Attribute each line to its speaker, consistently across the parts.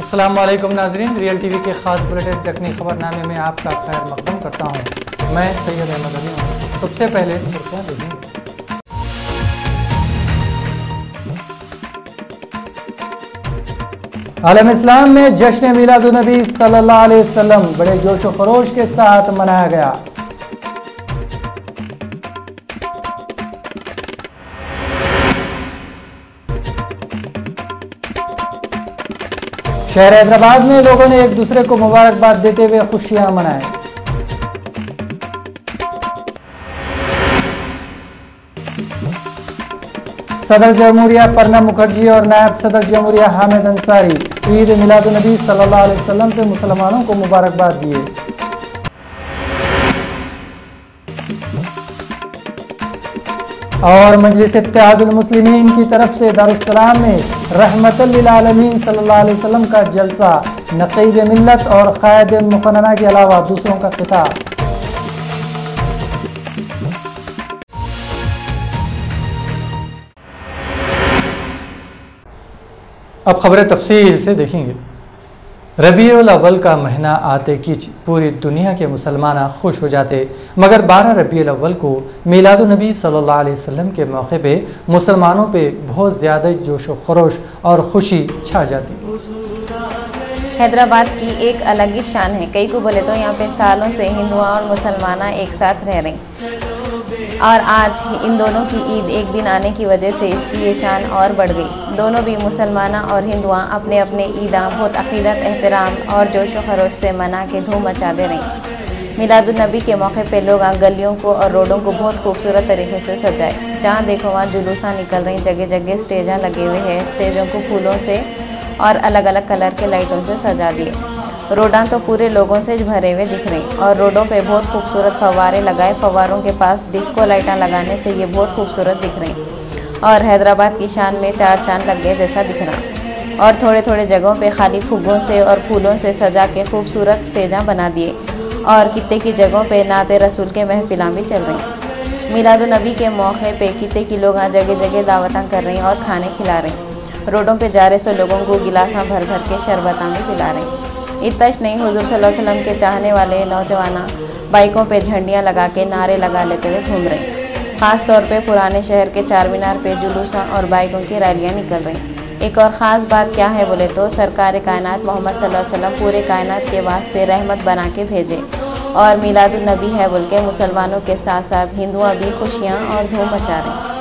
Speaker 1: अस्सलाम वालेकुम नाज़रीन, रियल टीवी के ख़ास बुलेटिन तकनीक खबरनामे में आपका खैर मक़दम करता हूँ। मैं सैयद अहमद अली हूँ। सबसे पहले सुर्खियाँ देखेंगे। आलम इस्लाम में जश्न मिलादुन्नबी सल्लल्लाहु अलैहि वसल्लम बड़े जोश व खरोश के साथ मनाया गया। शहर हैदराबाद में लोगों ने एक दूसरे को मुबारकबाद देते हुए खुशियां मनाई। सदर जमहूरिया प्रणब मुखर्जी और नायब सदर जमहूरिया हामिद अंसारी ईद मिलादुन्नबी सल्लल्लाहु अलैहि वसल्लम पे मुसलमानों को मुबारकबाद दिए। और मजलिस इत्तेहादुल मुस्लिमीन की तरफ से दारुस्सलाम में रहमतुल लिल आलमीन सल्लल्लाहु अलैहि वसल्लम का जलसा, नक़ीब मिल्लत और क़ायद मुक़न्नना के अलावा दूसरों का खिताब। अब खबरें तफसील से देखेंगे। रबीउल अव्वल का महीना आते की पूरी दुनिया के मुसलमान खुश हो जाते, मगर 12 रबीउल अव्वल को मिलादुन्नबी सल्लल्लाहु अलैहि वसल्लम के मौके पे मुसलमानों पे बहुत ज़्यादा जोश व खरोश और खुशी छा जाती।
Speaker 2: हैदराबाद की एक अलग ही शान है। कई को बोले तो यहाँ पे सालों से हिंदू और मुसलमान एक साथ रह रहे और आज इन दोनों की ईद एक दिन आने की वजह से इसकी ये शान और बढ़ गई। दोनों भी मुसलमान और हिंदुआ अपने अपने ईदा बहुत अक़ीदत, एहतराम और जोश व खरोश से मना के धूम मचा दे रहे। मिलादुन्नबी के मौके पे लोग गलियों को और रोडों को बहुत खूबसूरत तरीके से सजाए। जहाँ देखो वहाँ जुलूसा निकल रही, जगह जगह स्टेजा लगे हुए हैं। स्टेजों को फूलों से और अलग अलग कलर के लाइटों से सजा दिए। रोडां तो पूरे लोगों से भरे हुए दिख रहे और रोडों पे बहुत खूबसूरत फव्वारे लगाए। फव्वारों के पास डिस्को लाइटां लगाने से ये बहुत खूबसूरत दिख रहे और हैदराबाद की शान में चार चांद लग गए जैसा दिख रहा। और थोड़े थोड़े जगहों पे खाली फुग्गों से और फूलों से सजा के खूबसूरत स्टेजां बना दिए और कित्ते की जगहों पे नाते रसूल के महफिलां भी चल रही। मिलादुन्नबी के मौके पे कित्ते की लोग जगह जगह दावतां कर रहे हैं और खाने खिला रहे हैं। रोडों पे जा रहे सो लोगों को गिलासा भर भर के शरबतां भी पिला रहे हैं। इतना ही नहीं, हुजूर सल्लल्लाहु अलैहि वसल्लम के चाहने वाले नौजवान बाइकों पे झंडियां लगा के नारे लगा लेते हुए घूम रहे। ख़ास तौर पे पुराने शहर के चार मीनार पे जुलूसा और बाइकों की रैलियां निकल रही। एक और ख़ास बात क्या है बोले तो सरकार कायनात मोहम्मद सल्लल्लाहु अलैहि वसल्लम पूरे कायनात के वास्ते रहमत बना के भेजे और मिलादुन्नबी है बोल के मुसलमानों के साथ साथ हिंदुआ भी खुशियाँ और धूम मचा रहे।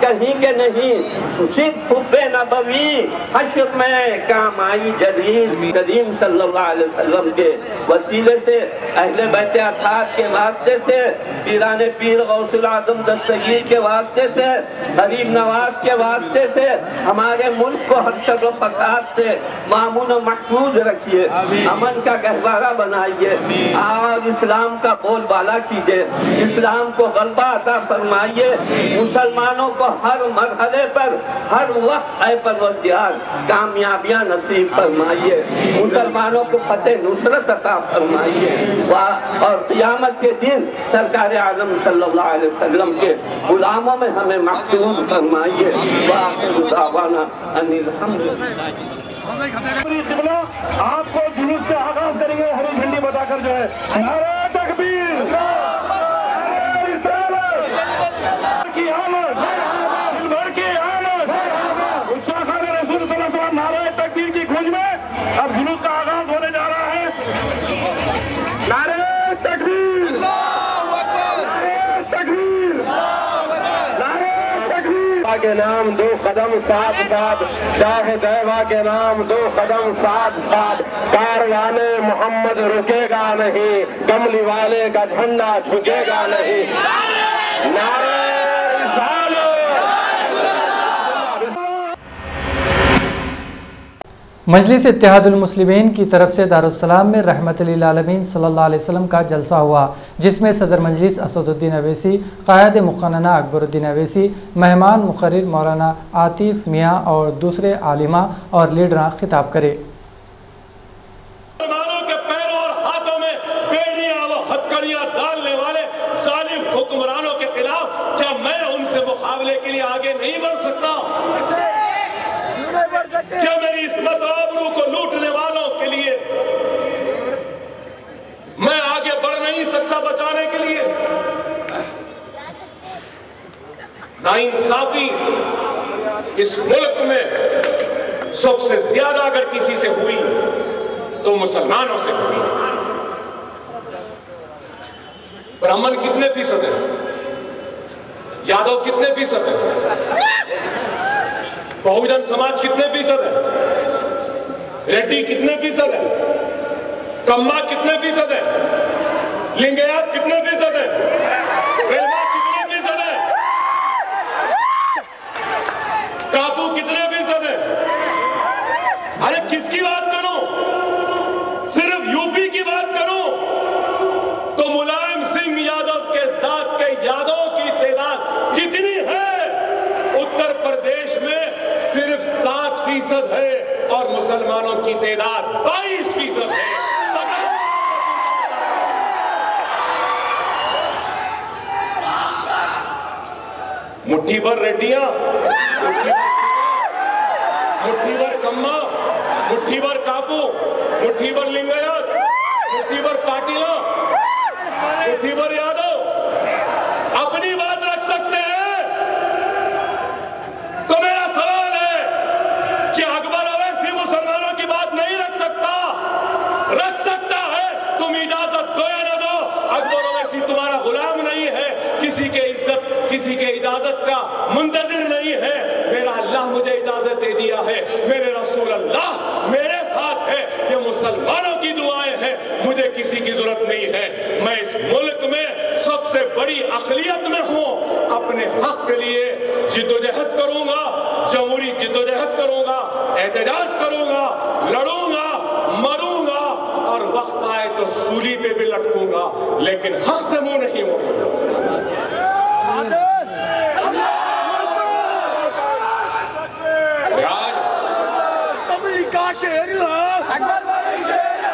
Speaker 3: कहीं के नहीं, सिर्फ हुब्बे नबवी हश्र में काम आई जदीद। करीम सल्लल्लाहु अलैहि वसल्लम के वसीले से, अहले बैत अताहर के वास्ते से, पीराने पीर गौसुल आजम दस्तगीर के वास्ते से, गरीब नवाज के वास्ते से हमारे मुल्क को हर शर व फसाद से मामून व महफूज रखिए, अमन का गहवारा बनाइए और इस्लाम का बोलबाला कीजिए, इस्लाम को गलबा अता फरमाइए, मुसलमानों को हर मरहले पर हर वक्त ऐ परवरदिगार कामयाबियां नसीब फरमाइए, मुसलमानों को फतेह नुसरत अता फरमाइए और क़यामत के दिन सरकार आज़म सल्लल्लाहु अलैहि वसल्लम के गुलामों में हमें महफूज फरमाइए। वाखिर दावाना अनिल हम्दुलिल्लाह।
Speaker 4: आपको जुलूस से आगाज करेंगे हरी झंडी बताकर जो है नारे तकबीर की आमद, भर की आमद, रसूल सल्लल्लाहु अलैहि वसल्लम नारे तकबीर की गूंज में अब जुलूस का आगाज होने जा रहा है। नारे तकबीर, नारे तकबीर, नारे तकबीर के नाम दो कदम साथ साथ, चाहे दैवा के नाम दो कदम साथ साथ, कारवाने मोहम्मद रुकेगा नहीं, कमली वाले का झंडा झुकेगा नहीं। नारे
Speaker 1: मजलिस इत्तेहादुल मुस्लिमीन की तरफ से दारुस्सलाम में रहमतुल आलमीन सल्लल्लाहु अलैहि वसल्लम का जलसा हुआ, जिसमें सदर मजलिस असदुद्दीन अवैसी, क़ायद मुक़न्नना अकबरुद्दीन अवैसी, मेहमान मुक़र्रिर मौलाना आतिफ मियाँ और दूसरे आलिमा और लीडरां खिताब करे।
Speaker 4: मुसलमानों के पैरों और हाथों में बेड़ियां व हथकड़ियां डालने वाले जालिम हुक्मरानों के खिलाफ क्या मैं उनसे मुकाबले के लिए आगे नहीं बढ़ सकता? क्या मेरी इस्मत और आबरू को लूटने वालों के लिए मैं आगे बढ़ नहीं सकता बचाने के लिए? नाइंसाफी इस मुल्क में सबसे ज्यादा अगर किसी से हुई तो मुसलमानों से हुई। ब्राह्मण कितने फीसद है? यादव कितने फीसद है? बहुजन समाज कितने फीसद है? रेड्डी कितने फीसद है? कम्मा कितने फीसद है? लिंगायत कितने फीसद है? रेलवा कितने फीसद है? कापू कितने फीसद है? अरे किसकी बात करूं? सिर्फ यूपी की बात करूं तो मुलायम सिंह यादव के साथ के यादवों की तादाद कितनी है? उत्तर प्रदेश में सिर्फ 7% है और मुसलमानों की तादाद 22% है। मुट्ठी भर रेड्डियां, मुट्ठी भर कम्मा, मुट्ठी भर कापू, मुट्ठी भर लिंगायत, मुट्ठी भर पाटिला, मुट्ठी भर यादव अपनी बात रख सकते हैं। तो मेरा सवाल है कि अकबर अवैसी मुसलमानों की बात नहीं रख सकता? रख सकता है, तुम इजाजत दो या ना दो। अकबर अवैसी तुम्हारा गुलाम नहीं है, किसी के इज्जत किसी के इजाजत का मुंतजिर नहीं है। मेरा अल्लाह मुझे इजाजत दे दिया है, मेरे रसूल अल्लाह मेरे साथ है, ये मुसलमानों की दुआएं हैं, मुझे किसी की जरूरत नहीं है। मैं इस मुल्क में सबसे बड़ी अक़लियत में हूं, अपने हक के लिए जिद्दोजहद करूंगा, जमहूरी जिद्दोजहद करूंगा, एहतजाज करूंगा, लड़ूंगा, मरूंगा और वक्त आए तो सूली पे भी लटकूंगा, लेकिन हक से मुंह नहीं मोड़ूंगा।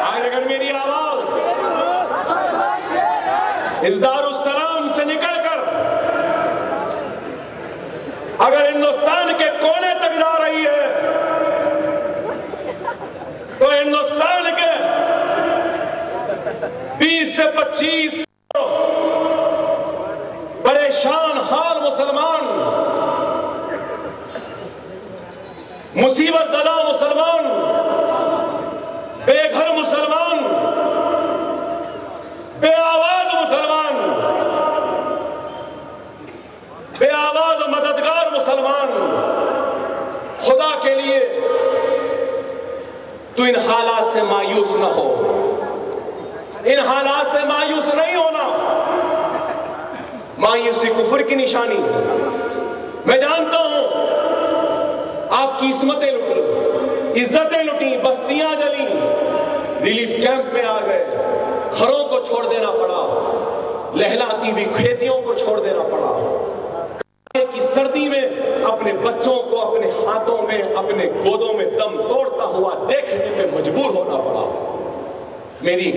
Speaker 4: आज अगर मेरी आवाज इस दारुस्सलाम से निकलकर अगर हिंदुस्तान के कोने तक जा रही है तो हिंदुस्तान के 20 से 25 परेशान हाल मुसलमान, मुसीबत ज़दा मुसलमान, बेघर मुसलमान, बेआवाज मुसलमान, बेआवाज मददगार मुसलमान मायूस न हो, इन हालात से मायूस नहीं होना। मायूसी कुफर की निशानी है। मैं जानता हूं आपकी किस्मतें लुटी, इज्जतें लुटी, बस्तियां जली, रिलीफ कैंप में आ गए, घरों को छोड़ देना पड़ा, लहलाती हुई खेतियों को छोड़ देना पड़ा, की सर्दी में अपने बच्चों को अपने हाथों में, अपने गोदों में दम तोड़ता हुआ देखने पे मजबूर होना पड़ा। मेरी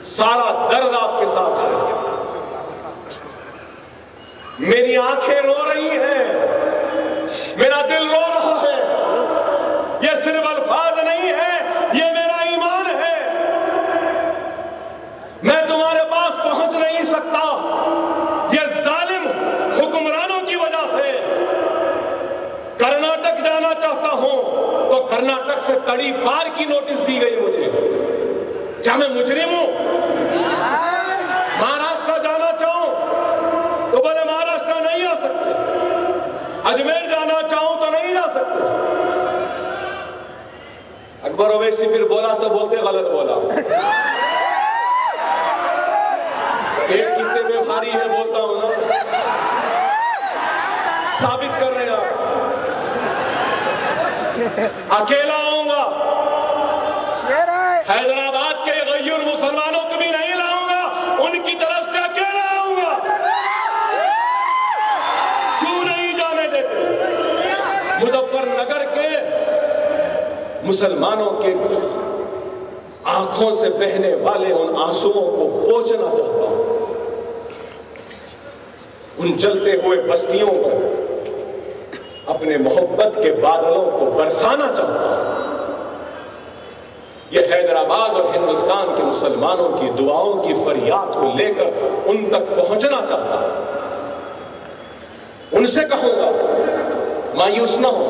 Speaker 4: सारा दर्द आपके साथ है, मेरी आंखें रो रही हैं, मेरा दिल रो रहा है। यह सिर्फ अल्फाज नहीं है, यह मेरा ईमान है। मैं तुम्हारे पास पहुंच नहीं सकता, यह जालिम हुक्मरानों की वजह से। कर्नाटक जाना चाहता हूं तो कर्नाटक से तड़ी पार की नोटिस दी गई मुझे। क्या मैं मुजरिम हूं? महाराष्ट्र जाना चाहूं तो बोले महाराष्ट्र नहीं आ सकते, अजमेर जाना चाहूं तो नहीं जा सकते। अकबर ओवैसी फिर बोला तो बोलते गलत बोला। एक कितने में भारी है बोलता हूं ना, साबित कर रहे हैं आप। अकेला आऊंगा, हैदराबाद के गैर मुसलमानों को भी नहीं लाऊंगा, उनकी तरफ से अकेला आऊंगा। क्यों नहीं जाने देते? मुजफ्फरनगर के मुसलमानों के आंखों से बहने वाले उन आंसुओं को पोंछना चाहता हूं, उन जलते हुए बस्तियों पर अपने मोहब्बत के बादलों को बरसाना चाहता हूं। यह हैदराबाद और हिंदुस्तान के मुसलमानों की दुआओं की फरियाद को लेकर उन तक पहुंचना चाहता हूं। उनसे कहूंगा मायूस ना हो,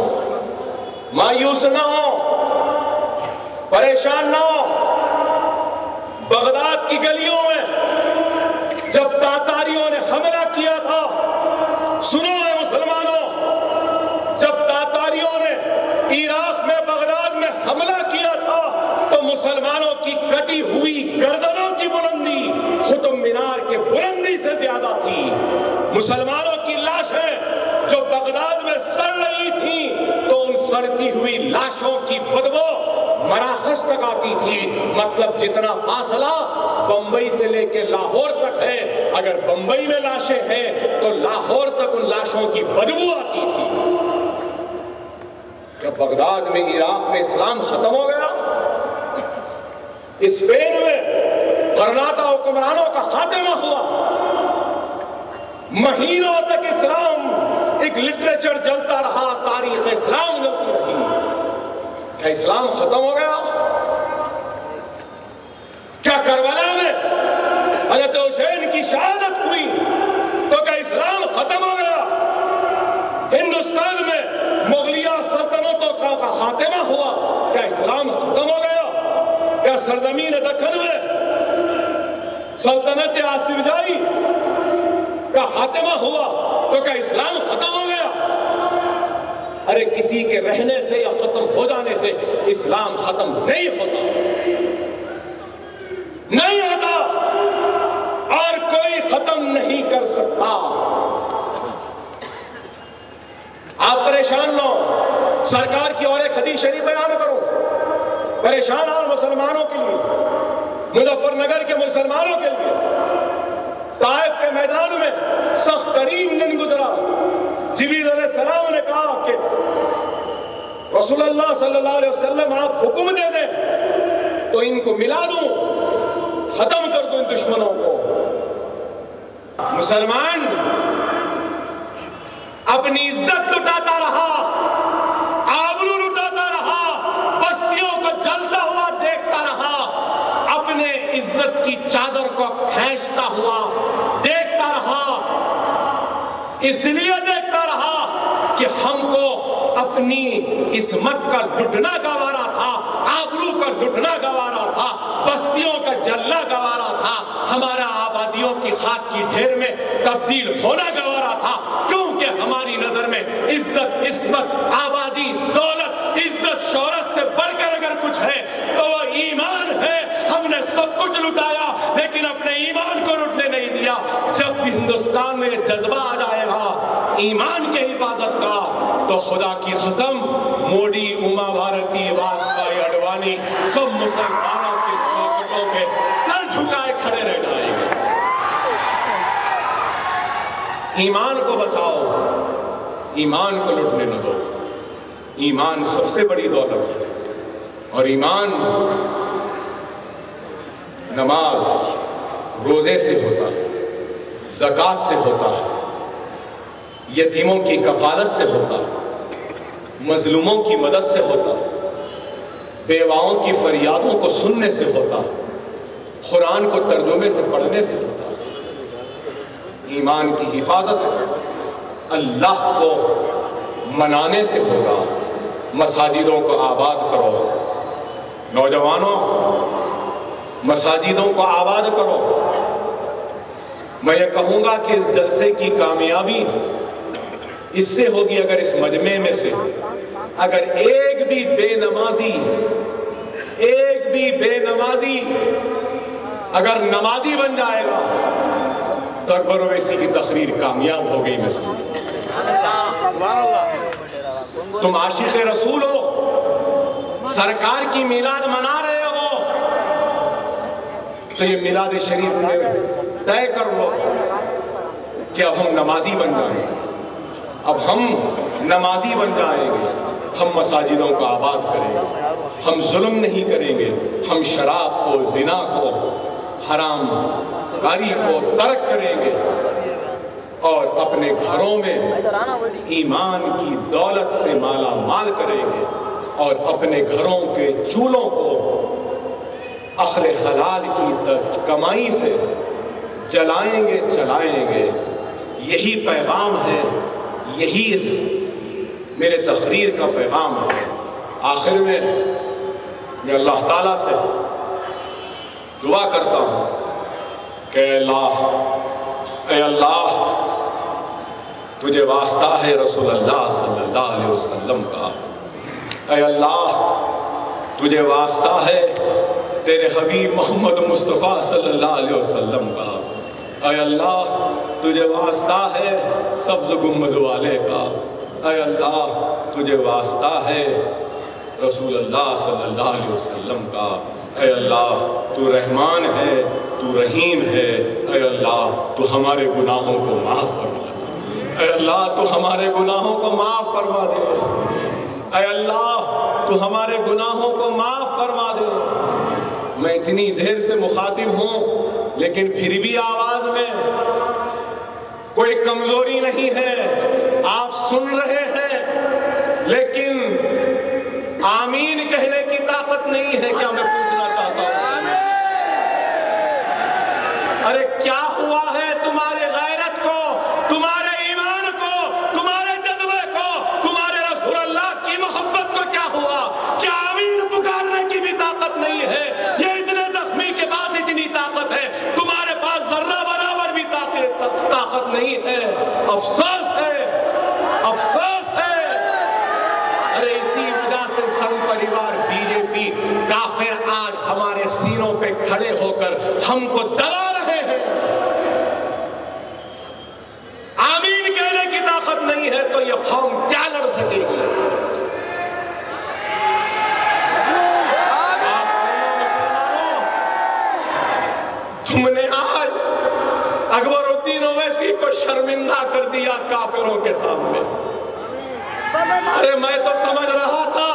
Speaker 4: मायूस ना हो, परेशान ना हो। बगदाद की गलियों में जब तातारियों ने हमला किया था, सुनो है मुसलमानों, जब तातारियों ने इराक में बगदाद में हमला किया था तो मुसलमानों की कटी हुई गर्दनों की बुलंदी कुतुब मीनार के बुलंदी से ज्यादा थी। मुसलमानों की लाशें जो बगदाद में सड़ रही थी तो उन सड़ती हुई लाशों की बदबू मराकश तक आती थी। मतलब जितना फासला बंबई से लेकर लाहौर तक है, अगर बंबई में लाशें हैं तो लाहौर तक उन लाशों की बदबू आती थी। जब बगदाद में, इराक में इस्लाम खत्म हो गया, स्पेन में गरनाता हुक्मरानों का खात्मा हुआ, महीनों तक इस्लाम एक लिटरेचर जलता रहा, तारीख इस्लाम जलती रही। क्या इस्लाम खत्म हो गया? क्या करबला में हज़रत हुसैन की शहादत हुई तो क्या इस्लाम खत्म हो गया? हिंदुस्तान में मुगलिया सल्तनतों का खात्मा हुआ, क्या इस्लाम खत्म हो गया? क्या सरजमीन दक्कन में सल्तनत आसिफजाई का खात्मा हुआ तो क्या इस्लाम खत्म हो गया? अरे किसी के रहने से या खत्म हो जाने से इस्लाम खत्म नहीं होता, नहीं होता, और कोई खत्म नहीं कर सकता। आप परेशान ना हो, सरकार की और एक हदीस शरीफ बयान करो। परेशान हो मुसलमानों के लिए, मुजफ्फरनगर के मुसलमानों के लिए। ताइफ के मैदान में सख्त तरीन दिन गुजरा। जिब्रील अलैहिस्सलाम ने कहा कि रसूलुल्लाह सल्लल्लाहु अलैहि वसल्लम आप हुक्म दे दें तो इनको मिला दूं, खत्म कर दूं इन दुश्मनों को। मुसलमान अपनी इज्जत लुटाता रहा, आबरू लुटाता रहा, बस्तियों को जलता हुआ देखता रहा, अपने इज्जत की चादर को खींचता हुआ देखता रहा। इसलिए देखता रहा कि हमको अपनी इस्मत का लुटना गवारा था, आबरू का लुटना गवारा था, बस्तियों का जलना गवारा था, हमारा आबादियों की खाक की ढेर में तब्दील होना गवारा था। क्योंकि हमारी नजर में इज्जत, इस्मत, आबादी, दौलत, इज्जत, शोहरत से बढ़कर अगर कुछ है तो वो सब कुछ लुटाया, लेकिन अपने ईमान को लुटने नहीं दिया। जब भी हिंदुस्तान में जज्बा आ जाएगा ईमान के हिफाजत का, तो खुदा की कसम मोदी, उमा भारती, वाजपेयी, अडवाणी सब मुसलमानों के चौखटों पे सर झुकाए खड़े रह जाएंगे। ईमान को बचाओ, ईमान को लुटने न दो। ईमान सबसे बड़ी दौलत है, और ईमान नमाज रोजे से होता है, ज़कात से होता है, यतीमों की कफालत से होता है, मजलूमों की मदद से होता है, बेवाओं की फरियादों को सुनने से होता है, कुरान को तर्जुमे से पढ़ने से होता है। ईमान की हिफाजत अल्लाह को मनाने से होगा। मसाजिदों को आबाद करो, नौजवानों मसाजिदों को आबाद करो। मैं ये कहूँगा कि इस जलसे की कामयाबी इससे होगी अगर इस मजमे में से अगर एक भी बेनमाजी अगर नमाजी बन जाएगा तो अकबर ओवैसी की तकरीर कामयाब हो गई। मस्जिद तुम आशिक़ रसूल हो, सरकार की मिलाद मना रहे हो, तो ये मिलाद शरीफ में तय कर लो कि अब हम नमाजी बन जाएंगे, अब हम नमाजी बन जाएंगे, हम मसाजिदों को आबाद करेंगे, हम जुल्म नहीं करेंगे, हम शराब को, जिना को, हराम कारी को तर्क करेंगे और अपने घरों में ईमान की दौलत से माला माल करेंगे और अपने घरों के चूल्हों को अखले हलाल की कमाई से जलाएंगे, चलाएंगे। यही पैगाम है, यही इस मेरे तकरीर का पैगाम है। आखिर में मैं अल्लाह ताला से दुआ करता हूँ कि अल्लाह तुझे वास्ता है रसूलुल्लाह सल्लल्लाहु अलैहि वसल्लम का, अल्लाह तुझे वास्ता है तेरे हबीब मोहम्मद मुस्तफ़ा सल्लल्लाहु अलैहि वसल्लम का, अल्लाह तुझे वास्ता है सब्ज़ गुम्बद वाले का, अल्लाह तुझे वास्ता है रसूलुल्लाह सल्लल्लाहु अलैहि वसल्लम का, अल्लाह तू रहमान है, तू रहीम है, अल्लाह तू हमारे गुनाहों को माफ़ फरमा दे, अल्लाह तू हमारे गुनाहों को माफ़ फरमा दे, अल्लाह तू हमारे गुनाहों को माफ़ फरमा दे। मैं इतनी देर से मुखातिब हूँ लेकिन फिर भी आवाज़ में कोई कमज़ोरी नहीं है, आप सुन रहे हैं लेकिन आमीन कहने की ताकत नहीं है। क्या मैं पूछना चाहता हूँ, अरे क्या हुआ है तुम्हारे गैरत को, तुम्हारे ईमान को, तुम्हारे जज्बे को, तुम्हारे रसूलुल्लाह की मोहब्बत को क्या हुआ? क्या आमीन पुकारने की भी ताकत नहीं है? ये इतने जख्मी के बाद इतनी ताकत है, तुम्हारे पास जर्रा बराबर भी ताकत नहीं है। अफसोस है, अफसोस है। अरे इसी वजह से संघ परिवार बीजेपी काफिर आज हमारे सीनों पे खड़े होकर हमको दबा रहे हैं। आमीन कहने की ताकत नहीं है तो ये कौम क्या लड़ सकेगी? तुमने आज अकबरुद्दीन ओवैसी को शर्मिंदा कर दिया काफिरों के सामने। अरे मैं तो समझ रहा था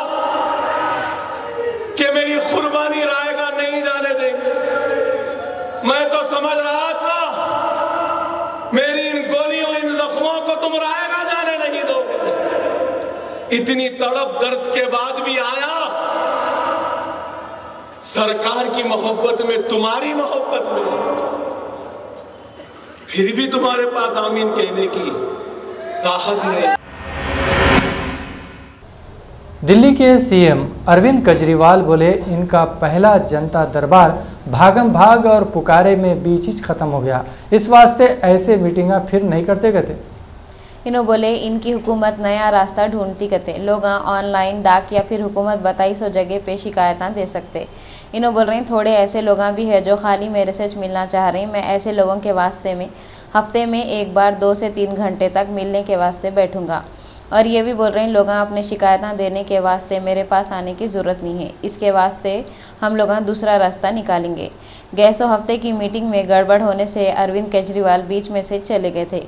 Speaker 4: कि मेरी कुर्बानी रायगा नहीं जाने देंगे, मैं तो समझ रहा था मेरी इन गोलियों, इन जख्मों को तुम रायगा जाने नहीं दोगे। इतनी तड़प दर्द के बाद भी आया, सरकार की मोहब्बत में, तुम्हारी मोहब्बत में, फिर भी तुम्हारे पास आमीन कहने की ताकत नहीं।
Speaker 1: दिल्ली के सीएम अरविंद केजरीवाल बोले इनका पहला जनता दरबार भागम भाग और पुकारे में बीच खत्म हो गया, इस वास्ते ऐसे मीटिंग फिर नहीं करते गए।
Speaker 2: इन्हों बोले इनकी हुकूमत नया रास्ता ढूंढती कते लोग ऑनलाइन डाक या फिर हुकूमत बताई सो जगह पे शिकायत दे सकते। इन्हों बोल रहे हैं थोड़े ऐसे लोग भी है जो खाली मेरे से मिलना चाह रहे हैं। मैं ऐसे लोगों के वास्ते में हफ्ते में एक बार 2 से 3 घंटे तक मिलने के वास्ते बैठूंगा। और ये भी बोल रहे हैं लोग अपने शिकायत देने के वास्ते मेरे पास आने की ज़रूरत नहीं है, इसके वास्ते हम लोग दूसरा रास्ता निकालेंगे। गैसो हफ्ते की मीटिंग में गड़बड़ होने से अरविंद केजरीवाल बीच में से चले गए थे।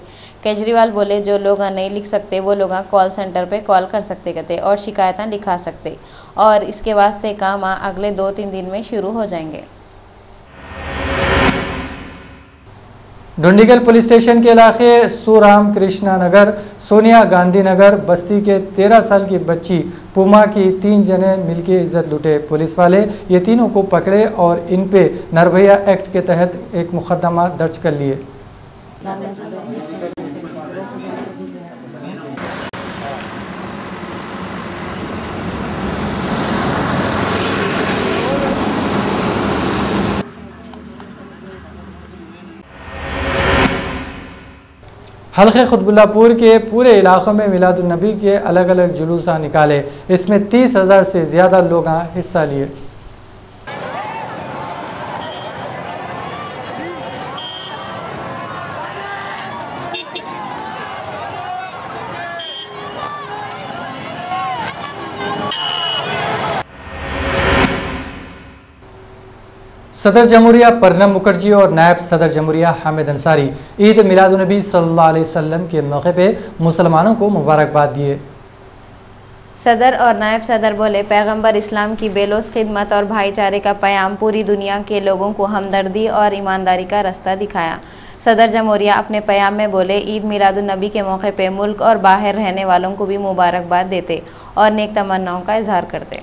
Speaker 2: केजरीवाल बोले जो लोग नहीं लिख सकते वो लोग कॉल सेंटर पे कॉल कर सकते कहते और शिकायत लिखा सकते और इसके वास्ते काम अगले 2-3 दिन में शुरू हो जाएंगे।
Speaker 1: ढूंढीगल पुलिस स्टेशन के इलाके सुराम कृष्णा नगर, सोनिया गांधी नगर बस्ती के 13 साल की बच्ची पुमा की 3 जने मिलकर इज्जत लूटे। पुलिस वाले ये तीनों को पकड़े और इन पे निर्भया एक्ट के तहत एक मुकदमा दर्ज कर लिए। हल्के खुतबुल्लापुर के पूरे इलाकों में मिलादुन्नबी के अलग अलग जुलूसा निकाले। इसमें 30,000 से ज़्यादा लोग हिस्सा लिए। सदर जमहूरिया प्रणब मुखर्जी और नायब सदर जमहूरिया हामिद अंसारी ईद मिलादुन्नबी सल्लल्लाहु अलैहि वसल्लम के मौके पे मुसलमानों को मुबारकबाद दिए।
Speaker 2: सदर और नायब सदर बोले पैगंबर इस्लाम की बेलोस खिदमत और भाईचारे का पैगाम पूरी दुनिया के लोगों को हमदर्दी और ईमानदारी का रास्ता दिखाया। सदर जमहूरिया अपने पैगाम में बोले ईद मिलादुन्नबी के मौके पे मुल्क और बाहर रहने वालों को भी मुबारकबाद देते और नेक तमन्नाओं का इजहार करते।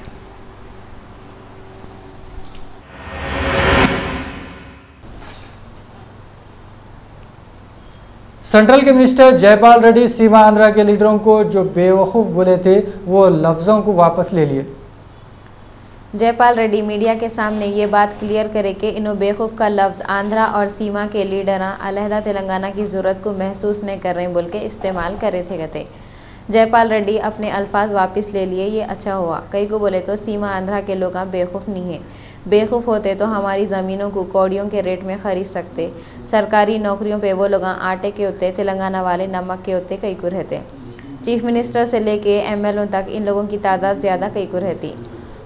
Speaker 1: सेंट्रल के मिनिस्टर जयपाल रेड्डी सीमा आंध्रा के लीडरों को जो बेवकूफ़ बोले थे वो लफ्ज़ों को वापस ले लिए।
Speaker 2: जयपाल रेड्डी मीडिया के सामने ये बात क्लियर करे कि इन्हों बेवकूफ़ का लफ्ज़ आंध्रा और सीमा के लीडर अलहदा तेलंगाना की ज़रूरत को महसूस नहीं कर रहे बोल के इस्तेमाल करे थे गते। जयपाल रेड्डी अपने अल्फाज वापस ले लिए, ये अच्छा हुआ। कई को बोले तो सीमा आंध्रा के लोग बेवकूफ़ नहीं है, बेवकूफ़ होते तो हमारी ज़मीनों को कौड़ियों के रेट में ख़रीद सकते। सरकारी नौकरियों पे वो लोग आटे के होते, तेलंगाना वाले नमक के होते कई को रहते। चीफ मिनिस्टर से लेके एमएलओ तक इन लोगों की तादाद ज़्यादा कई को रहती।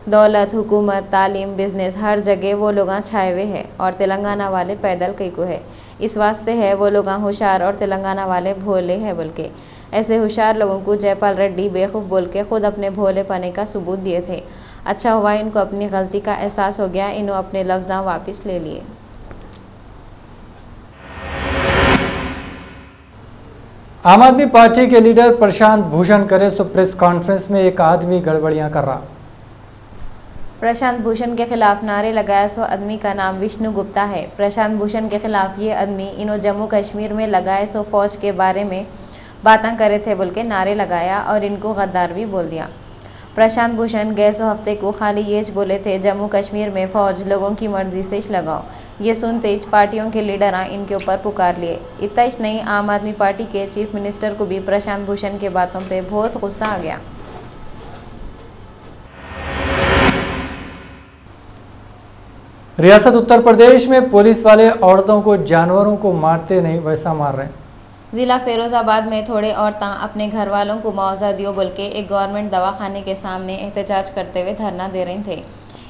Speaker 2: दौलत, हुकूमत, तालीम, बिजनेस हर जगह वो लोग छाए हुए हैं और तेलंगाना वाले पैदल कई को है। इस वास्ते है वो लोग होशियार और तेलंगाना वाले भोले हैं बोल के। ऐसे होशियार लोगों को जयपाल रेड्डी बेवकूफ़ बोल के खुद अपने भोले पने का सबूत दिए थे। अच्छा हुआ इनको अपनी गलती का एहसास हो गया, इन्हों अपने लफ्ज़ वापस ले लिए।
Speaker 1: आम आदमी पार्टी के लीडर प्रशांत भूषण करे सो प्रेस कॉन्फ्रेंस में एक आदमी गड़बड़ियां कर रहा।
Speaker 2: प्रशांत भूषण के खिलाफ नारे लगाया सो आदमी का नाम विष्णु गुप्ता है। प्रशांत भूषण के खिलाफ ये आदमी इन्हों जम्मू कश्मीर में लगाए सो फौज के बारे में बातें करे थे बोल के नारे लगाया और इनको गद्दार भी बोल दिया। प्रशांत भूषण गए सो हफ्ते को खाली ये बोले थे जम्मू कश्मीर में फ़ौज लोगों की मर्जी से लगाओ। ये सुनते ही पार्टियों के लीडर इनके ऊपर पुकार लिए। इतना ही नहीं, आम आदमी पार्टी के चीफ मिनिस्टर को भी प्रशांत भूषण के बातों पे बहुत गुस्सा आ गया।
Speaker 1: रियासत उत्तर प्रदेश में पुलिस वाले औरतों को जानवरों को मारते नहीं वैसा मार रहे हैं।
Speaker 2: ज़िला फिरोज़ाबाद में थोड़े औरतें अपने घर वालों को मुआवजा दियो बोल के एक गवर्नमेंट दवाखाने के सामने एहतजाज करते हुए धरना दे रहे थे।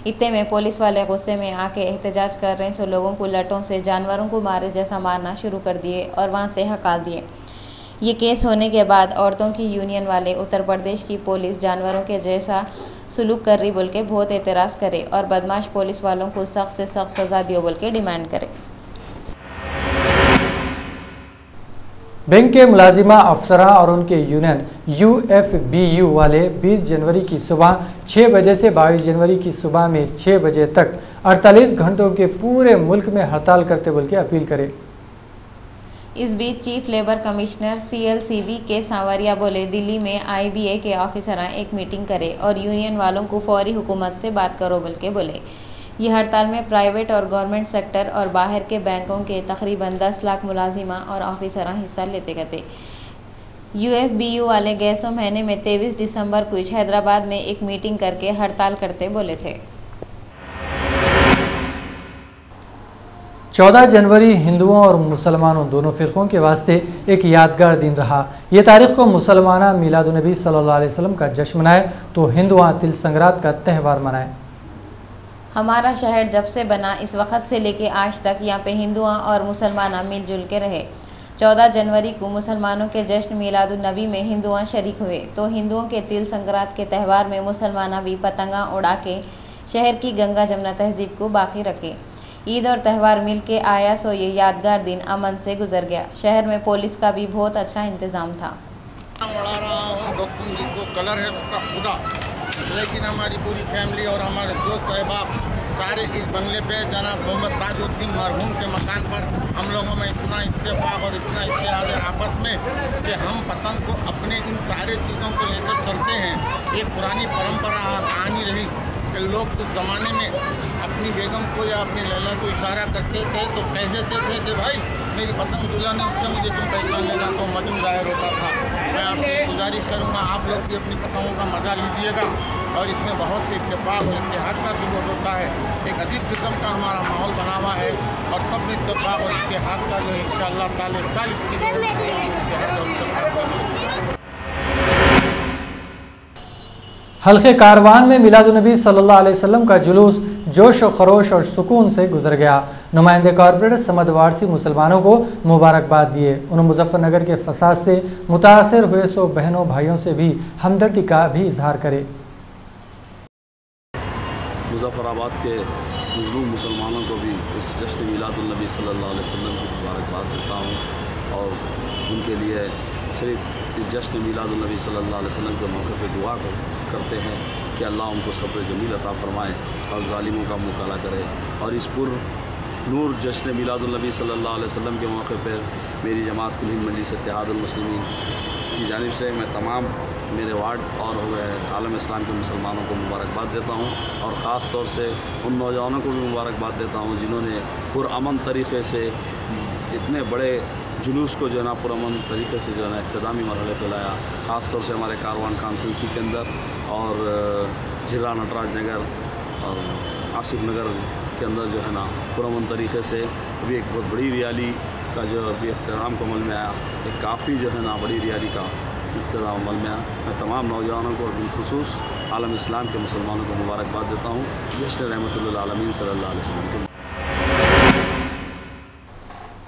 Speaker 2: इतने में पुलिस वाले गुस्से में आके एहतजाज कर रहे सो लोगों को लटों से जानवरों को मारे जैसा मारना शुरू कर दिए और वहां से हकाल दिए। ये केस होने के बाद औरतों की यूनियन वाले उत्तर प्रदेश की पुलिस जानवरों के जैसा सुलूक कर रही बोल के बहुत एतराज़ करे और बदमाश पुलिस वालों को सख्त से सख्त सज़ा दियो बोल के डिमांड करे।
Speaker 1: बैंक के मुलाजिमा अफसरा और उनके यूनियन UFBU वाले 20 जनवरी की सुबह 6 बजे से 22 जनवरी की सुबह में 6 बजे तक 48 घंटों के पूरे मुल्क में हड़ताल करते बोल के अपील करे।
Speaker 2: इस बीच चीफ लेबर कमिश्नर CLCB के सांवरिया बोले दिल्ली में IBA के ऑफिसर एक मीटिंग करे और यूनियन वालों को फौरी हुकूमत से बात करो बोल के बोले। ये हड़ताल में प्राइवेट और गवर्नमेंट सेक्टर और बाहर के बैंकों के तकरीबन 10 लाख मुलाजिमा और ऑफिसर हिस्सा लेते गए। UFBU वाले गैसों महीने में 23 दिसंबर को हैदराबाद में एक मीटिंग करके हड़ताल करते बोले थे।
Speaker 1: 14 जनवरी हिंदुओं और मुसलमानों दोनों फ़िरक़ों के वास्ते एक यादगार दिन रहा। ये तारीख़ को मुसलमाना मिलादुन्नबी सल्लल्लाहु अलैहि वसल्लम का जश्न मनाए तो हिंदुआ तिल संक्रांत का त्यौहार मनाए।
Speaker 2: हमारा शहर जब से बना इस वक्त से लेके आज तक यहाँ पे हिंदुआ और मुसलमाना मिलजुल के रहे। 14 जनवरी को मुसलमानों के जश्न मिलादुन्नबी में हिंदुआ शरीक हुए तो हिंदुओं के तिल संक्रांत के त्यौहार में मुसलमाना भी पतंगा उड़ा के शहर की गंगा जमुना तहजीब को बाकी रखे। ईद और त्यौहार मिल के आया सो ये यादगार दिन अमन से गुजर गया। शहर में पुलिस का भी बहुत अच्छा इंतजाम था।
Speaker 5: उड़ा रहा हूँ जिसको कलर है उसका खुदा, लेकिन हमारी पूरी फैमिली और हमारे दोस्त अहबाब सारे इस बंगले पे जनाब मोहम्मद ताजुद्दीन मरहूम के मकान पर हम लोगों में इतना इत्तेफाक और इतना इत्तेहाद है आपस में कि हम पतंग को अपने इन सारे चीज़ों को लेकर चलते हैं। एक पुरानी परंपरा कहानी रही कि लोग उस ज़माने में अपनी बेगम को या अपनी लैला को इशारा करते थे तो कह देते थे कि भाई मेरी पतंग दुल्हन है, उससे मुझे तुम पहचान लेना, तो मजम जाहिर होता था। मैं आपसे गुजारिश करूँगा आप लोग भी अपनी पतंगों का मज़ा लीजिएगा और इसमें बहुत से इत्तेफाक और इत्तेहाद का सबूत होता है। एक अजीब किस्म का हमारा माहौल बना हुआ है और सब में इत्तेफाक और इत्तेहाद का जो है इंशाअल्लाह साल
Speaker 1: हल्के कारवान में मिलादुन्नबी सल्लल्लाहु अलैहि वसल्लम का जुलूस जोश और खरोश और सुकून से गुजर गया। नुमाइंदे कॉरपोरेटर समद वारसी मुसलमानों को मुबारकबाद दिए। उन्होंने मुजफ्फरनगर के फसाद से मुतासर हुए सो बहनों भाइयों से भी हमदर्दी का भी इजहार करे।
Speaker 6: मुजफ्फराबाद के मज़लूम मुसलमानों को भी इस जश्न मिलादुन्नबी सल्लल्लाहु अलैहि वसल्लम की मुबारकबाद देता हूँ और उनके लिए सिर्फ इस जश्न मिलादुन्नबी सल्लल्लाहु अलैहि वसल्लम के मौके पर दुआ करते हैं कि अल्लाह उनको सब्र जमील अता फरमाए और ज़ालिमों का मुकाला करे। और इस पुर नूर जश्न मिलादुन्नबी सल्लल्लाहु अलैहि वसल्लम के मौके पर मेरी जमात कुल हिंद मजलिस इत्तेहादुल मुस्लिमीन की जानिब से मैं तमाम मेरे वार्ड और आलम इस्लाम के मुसलमानों को मुबारकबाद देता हूँ और ख़ास तौर से उन नौजवानों को भी मुबारकबाद देता हूँ जिन्होंने पुरअमन तरीक़े से इतने बड़े जुलूस को जो है ना पुरअमन तरीक़े से जो है ना इख्तितामी मरहले पे लाया। ख़ास तौर से हमारे कारवान कॉन्स्टिट्यूंसी के अंदर और झिर्रा नटराज नगर और आसिफ नगर के अंदर जो है ना पुरअमन तरीक़े से अभी एक बहुत बड़ी रैली का जो अभी इख्तिताम को अमल में आया, एक काफ़ी जो है ना बड़ी रैली का इख्तिताम अमल में आया। मैं तमाम नौजवानों को और बिलखुसूस आलम इस्लाम के मुसलमानों को मुबारकबाद देता हूँ जश्न रहमतुल्लिल आलमीन सल्लल्लाहु अलैहि वसल्लम के।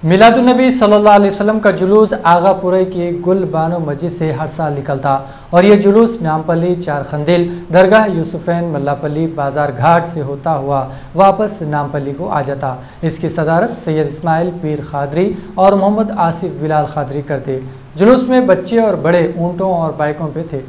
Speaker 1: मिलादुन्नबी सल्लल्लाहु अलैहि वसल्लम का जुलूस आगापुरे की गुल बानो मस्जिद से हर साल निकलता और ये जुलूस नामपल्ली, चारखंदिल, दरगाह यूसुफैन, मल्लापल्ली, बाजार घाट से होता हुआ वापस नामपल्ली को आ जाता। इसकी सदारत सैयद इस्माइल पीर खादरी और मोहम्मद आसिफ बिलाल खादरी करते। जुलूस में बच्चे और बड़े ऊँटों और बाइकों पे थे।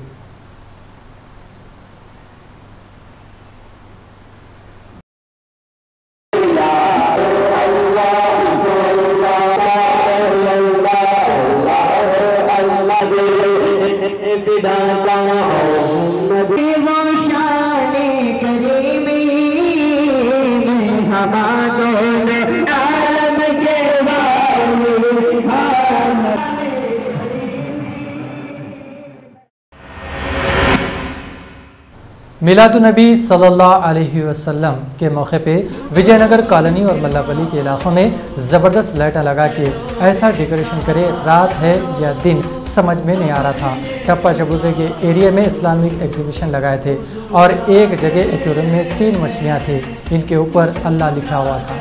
Speaker 1: मिलादुन्नबी सल्लल्लाहु अलैहि वसल्लम के मौके पे विजयनगर कॉलोनी और मल्लापल्ली के इलाकों में ज़बरदस्त लाइटें लगा के ऐसा डेकोरेशन करे रात है या दिन समझ में नहीं आ रहा था। टप्पा चबूतरे के एरिया में इस्लामिक एग्जीबिशन लगाए थे और एक जगह एक्वेरियम में 3 मछलियाँ थे, इनके ऊपर अल्लाह लिखा हुआ था।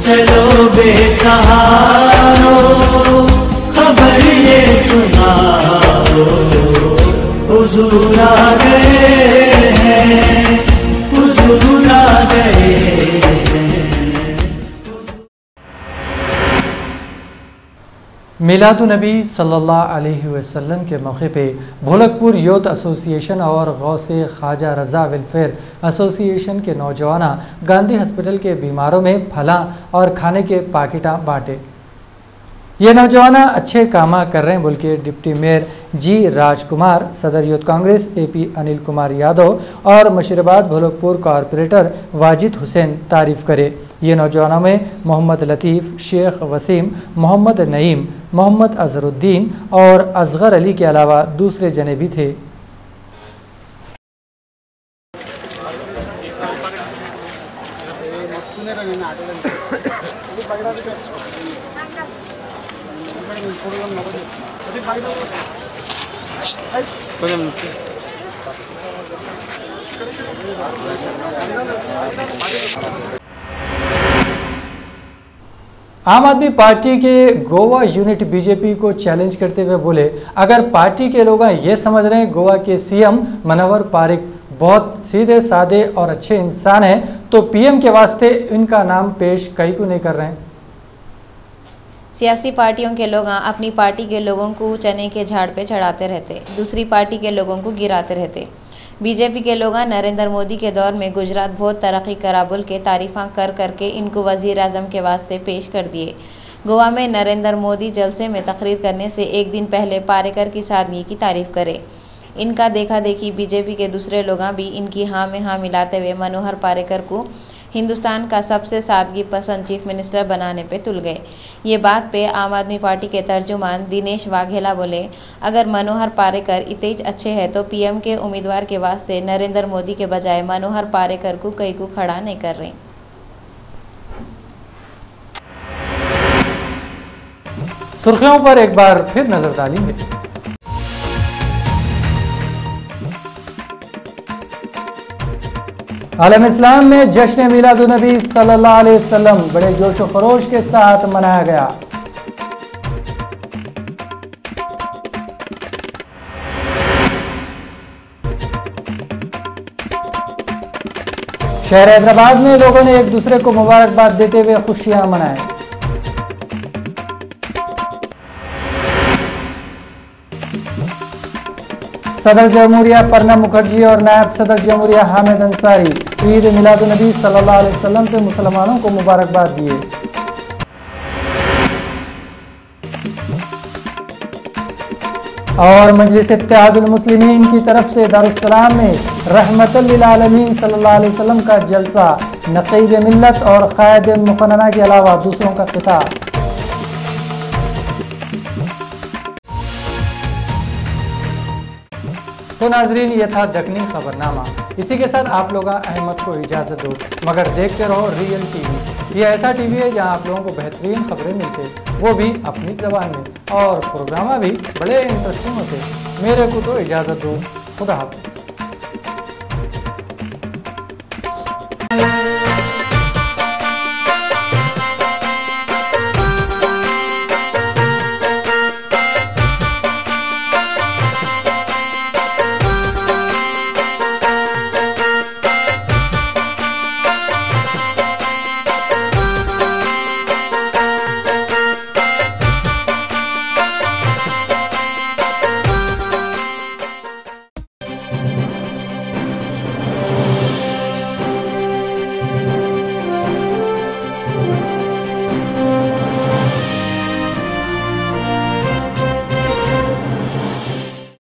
Speaker 7: चलो बेसहारो खबर ये सुनाओ, हुजूर आ गए हैं, हुजूर आ गए हैं।
Speaker 1: मिलादुन्नबी सल्लल्लाहु अलैहि वसल्लम के मौके पे भोलकपुर यूथ एसोसिएशन और गौसे ख्वाजा रज़ा वेलफेयर एसोसिएशन के नौजवाना गांधी हॉस्पिटल के बीमारों में फलां और खाने के पाकिटा बांटे। ये नौजवान अच्छे काम कर रहे हैं बोल के डिप्टी मेयर जी राजकुमार, सदर यूथ कांग्रेस AP अनिल कुमार यादव और मशीराबाद भोलकपुर कॉरपोरेटर वाजिद हुसैन तारीफ करे। ये नौजवानों में मोहम्मद लतीफ़, शेख वसीम, मोहम्मद नईम, मोहम्मद अजहरुद्दीन और असगर अली के अलावा दूसरे जने भी थे। आम आदमी पार्टी के गोवा यूनिट बीजेपी को चैलेंज करते हुए बोले, अगर पार्टी के लोग ये समझ रहे हैं गोवा के CM मनोहर पारिक बहुत सीधे साधे और अच्छे इंसान हैं, तो PM के वास्ते इनका नाम पेश कई को नहीं कर रहे हैं।
Speaker 2: सियासी पार्टियों के लोग अपनी पार्टी के लोगों को चने के झाड़ पे चढ़ाते रहते, दूसरी पार्टी के लोगों को गिराते रहते। बीजेपी के लोग नरेंद्र मोदी के दौर में गुजरात बहुत तरक्की करा बोल के तारीफा कर करके इनको वजीर आजम के वास्ते पेश कर दिए। गोवा में नरेंद्र मोदी जलसे में तकरीर करने से एक दिन पहले पारेकर की सादगी की तारीफ करे। इनका देखा देखी बीजेपी के दूसरे लोग भी इनकी हाँ में हाँ मिलाते हुए मनोहर पारेकर को हिंदुस्तान का सबसे सादगी पसंद चीफ मिनिस्टर बनाने पे तुल गए। ये बात पे आम आदमी पार्टी के तर्जुमान दिनेश वाघेला बोले, अगर मनोहर पारेकर इतने अच्छे हैं तो PM के उम्मीदवार के वास्ते नरेंद्र मोदी के बजाय मनोहर पारेकर को कई को खड़ा नहीं कर रहे।
Speaker 1: सुर्खियों पर एक बार फिर नजर डालेंगे। आलम इस्लाम में जश्न मिलादुन्नबी सल्लल्लाहु अलैहि वसल्लम बड़े जोश व खरोश के साथ मनाया गया। शहर हैदराबाद में लोगों ने एक दूसरे को मुबारकबाद देते हुए खुशियां मनाई। सदर जमहूरिया प्रणब मुखर्जी और नायब सदर जमहूरिया हामिद अंसारी ईद मिलादुन्नबी सल्लल्लाहु अलैहि वसल्लम पे मुसलमानों को मुबारकबाद दिए। और मजलिस इत्तेहादुल मुस्लिमीन की तरफ से दारुस्सलाम में रहमतुल लिल आलमीन सल्लल्लाहु अलैहि वसल्लम का जलसा, नक़ीब मिल्लत और क़ायद मुक़न्नना के अलावा दूसरों का खिताब। तो नाजरीन, ये था दक्कनी खबरनामा। इसी के साथ आप लोग अहमद को इजाज़त दो, मगर देखते रहो रियल TV। ये ऐसा TV है जहां आप लोगों को बेहतरीन खबरें मिलते, वो भी अपनी ज़बान में, और प्रोग्राम भी बड़े इंटरेस्टिंग होते। मेरे को तो इजाज़त दो, खुदा हाफ़िज़।